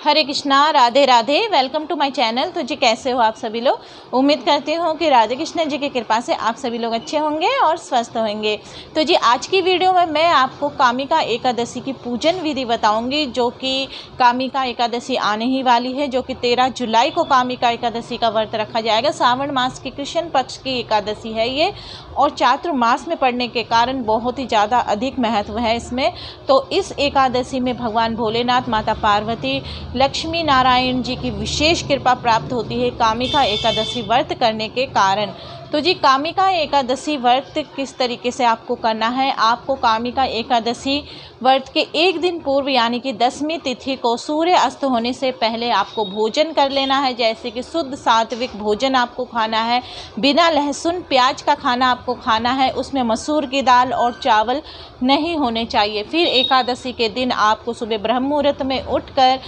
Hare Krishna, Radhe Radhe. Welcome to my channel. तो जी कैसे हो आप सभी लोग। उम्मीद करती हूँ कि राधे कृष्ण जी की कृपा से आप सभी लोग अच्छे होंगे और स्वस्थ होंगे। तो जी आज की वीडियो में मैं आपको कामिका एकादशी की पूजन विधि बताऊंगी, जो कि कामिका एकादशी आने ही वाली है, जो कि 13 जुलाई को कामिका एकादशी का व्रत रखा जाएगा। सावन मास की कृष्ण पक्ष की एकादशी है ये, और चातुर्मास में पड़ने के कारण बहुत ही ज़्यादा अधिक महत्व है इसमें। तो इस एकादशी में भगवान भोलेनाथ, माता पार्वती, लक्ष्मी नारायण जी की विशेष कृपा प्राप्त होती है कामिका एकादशी व्रत करने के कारण। तो जी कामिका एकादशी व्रत किस तरीके से आपको करना है। आपको कामिका एकादशी व्रत के एक दिन पूर्व यानी कि 10वीं तिथि को सूर्य अस्त होने से पहले आपको भोजन कर लेना है, जैसे कि शुद्ध सात्विक भोजन आपको खाना है। बिना लहसुन प्याज का खाना आपको खाना है, उसमें मसूर की दाल और चावल नहीं होने चाहिए। फिर एकादशी के दिन आपको सुबह ब्रह्म मुहूर्त में उठकर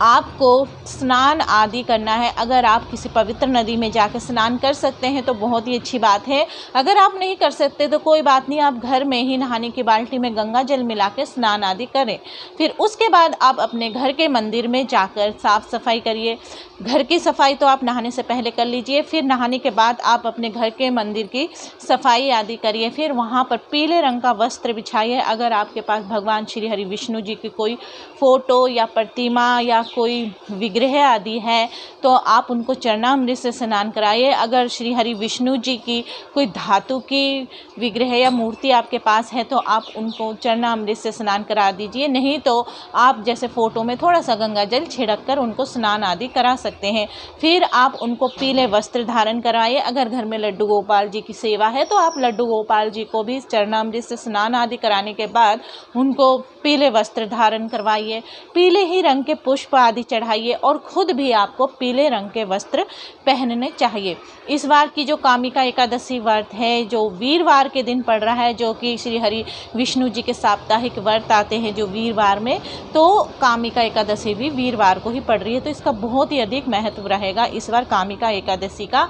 आपको स्नान आदि करना है। अगर आप किसी पवित्र नदी में जाकर स्नान कर सकते हैं तो बहुत ही अच्छी बात है। अगर आप नहीं कर सकते तो कोई बात नहीं, आप घर में ही नहाने की बाल्टी में गंगा जल मिला के स्नान आदि करें। फिर उसके बाद आप अपने घर के मंदिर में जाकर साफ़ सफाई करिए। घर की सफाई तो आप नहाने से पहले कर लीजिए, फिर नहाने के बाद आप अपने घर के मंदिर की सफाई आदि करिए। फिर वहाँ पर पीले रंग का वस्त्र बिछाइए। अगर आपके पास भगवान श्री हरि विष्णु जी की कोई फ़ोटो या प्रतिमा या कोई विग्रह आदि है तो आप उनको चरणामृत से स्नान कराइए। अगर श्री हरि विष्णु जी की कोई धातु की विग्रह या मूर्ति आपके पास है तो आप उनको चरणामृत से स्नान करा दीजिए। नहीं तो आप जैसे फ़ोटो में थोड़ा सा गंगा जल छिड़क कर उनको स्नान आदि करा सकते हैं। फिर आप उनको पीले वस्त्र धारण कराइए। अगर घर में लड्डू गोपाल जी की सेवा है तो आप लड्डू गोपाल जी को भी चरणामृत से स्नान आदि कराने के बाद उनको पीले वस्त्र धारण करवाइए। पीले ही रंग के पुष्प आदि चढ़ाइए और खुद भी आपको पीले रंग के वस्त्र पहनने चाहिए। इस बार की जो कामिका एकादशी व्रत है जो वीरवार के दिन पड़ रहा है, जो कि श्री हरि विष्णु जी के साप्ताहिक व्रत आते हैं जो वीरवार में, तो कामिका एकादशी भी वीरवार को ही पड़ रही है। तो इसका बहुत ही अधिक महत्व रहेगा इस बार कामिका एकादशी का।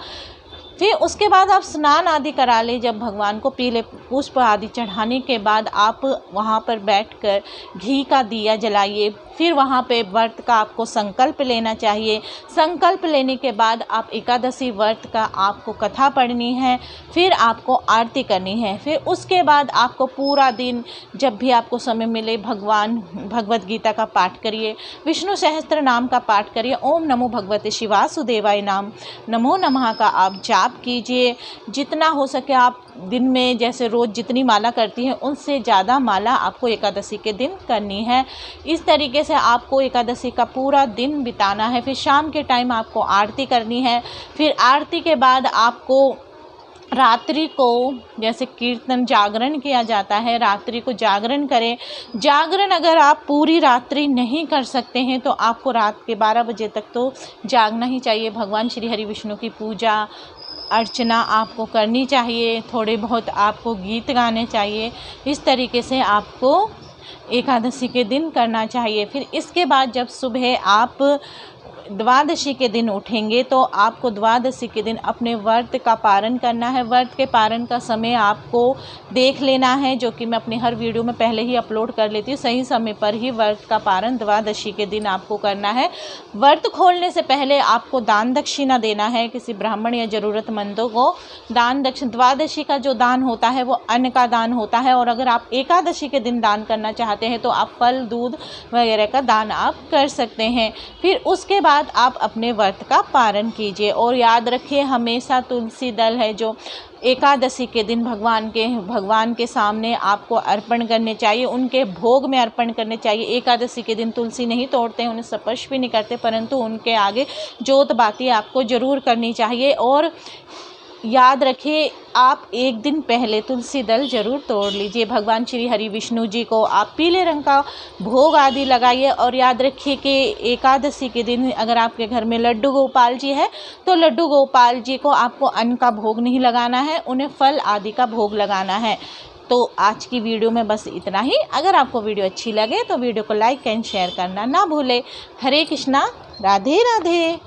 फिर उसके बाद आप स्नान आदि करा लें। जब भगवान को पीले पुष्प आदि चढ़ाने के बाद आप वहाँ पर बैठकर घी का दिया जलाइए। फिर वहाँ पे व्रत का आपको संकल्प लेना चाहिए। संकल्प लेने के बाद आप एकादशी व्रत का आपको कथा पढ़नी है, फिर आपको आरती करनी है। फिर उसके बाद आपको पूरा दिन जब भी आपको समय मिले भगवत गीता का पाठ करिए, विष्णु सहस्त्र नाम का पाठ करिए। ओम नमो भगवते शिवासुदेवाय नाम नमो नमः का आप जाप कीजिए। जितना हो सके आप दिन में जैसे रोज़ जितनी माला करती हैं उनसे ज़्यादा माला आपको एकादशी के दिन करनी है। इस तरीके से आपको एकादशी का पूरा दिन बिताना है। फिर शाम के टाइम आपको आरती करनी है। फिर आरती के बाद आपको रात्रि को जैसे कीर्तन जागरण किया जाता है, रात्रि को जागरण करें। जागरण अगर आप पूरी रात्रि नहीं कर सकते हैं तो आपको रात के 12 बजे तक तो जागना ही चाहिए। भगवान श्री हरि विष्णु की पूजा अर्चना आपको करनी चाहिए। थोड़े बहुत आपको गीत गाने चाहिए। इस तरीके से आपको एकादशी के दिन करना चाहिए। फिर इसके बाद जब सुबह आप द्वादशी के दिन उठेंगे तो आपको द्वादशी के दिन अपने व्रत का पारण करना है। व्रत के पारण का समय आपको देख लेना है, जो कि मैं अपने हर वीडियो में पहले ही अपलोड कर लेती हूँ। सही समय पर ही व्रत का पारण द्वादशी के दिन आपको करना है। व्रत खोलने से पहले आपको दान दक्षिणा देना है किसी ब्राह्मण या ज़रूरतमंदों को। दान दक्षिणा द्वादशी का जो दान होता है वो अन्न का दान होता है, और अगर आप एकादशी के दिन दान करना चाहते हैं तो आप फल दूध वगैरह का दान आप कर सकते हैं। फिर उसके बाद आप अपने व्रत का पारण कीजिए। और याद रखिए हमेशा तुलसी दल है जो एकादशी के दिन भगवान के सामने आपको अर्पण करने चाहिए, उनके भोग में अर्पण करने चाहिए। एकादशी के दिन तुलसी नहीं तोड़ते हैं, उन्हें स्पर्श भी नहीं करते, परंतु उनके आगे जोत बाती आपको ज़रूर करनी चाहिए। और याद रखिए आप एक दिन पहले तुलसी दल जरूर तोड़ लीजिए। भगवान श्री हरि विष्णु जी को आप पीले रंग का भोग आदि लगाइए। और याद रखिए कि एकादशी के दिन अगर आपके घर में लड्डू गोपाल जी है तो लड्डू गोपाल जी को आपको अन्न का भोग नहीं लगाना है, उन्हें फल आदि का भोग लगाना है। तो आज की वीडियो में बस इतना ही। अगर आपको वीडियो अच्छी लगे तो वीडियो को लाइक एंड शेयर करना ना भूले। हरे कृष्णा, राधे राधे।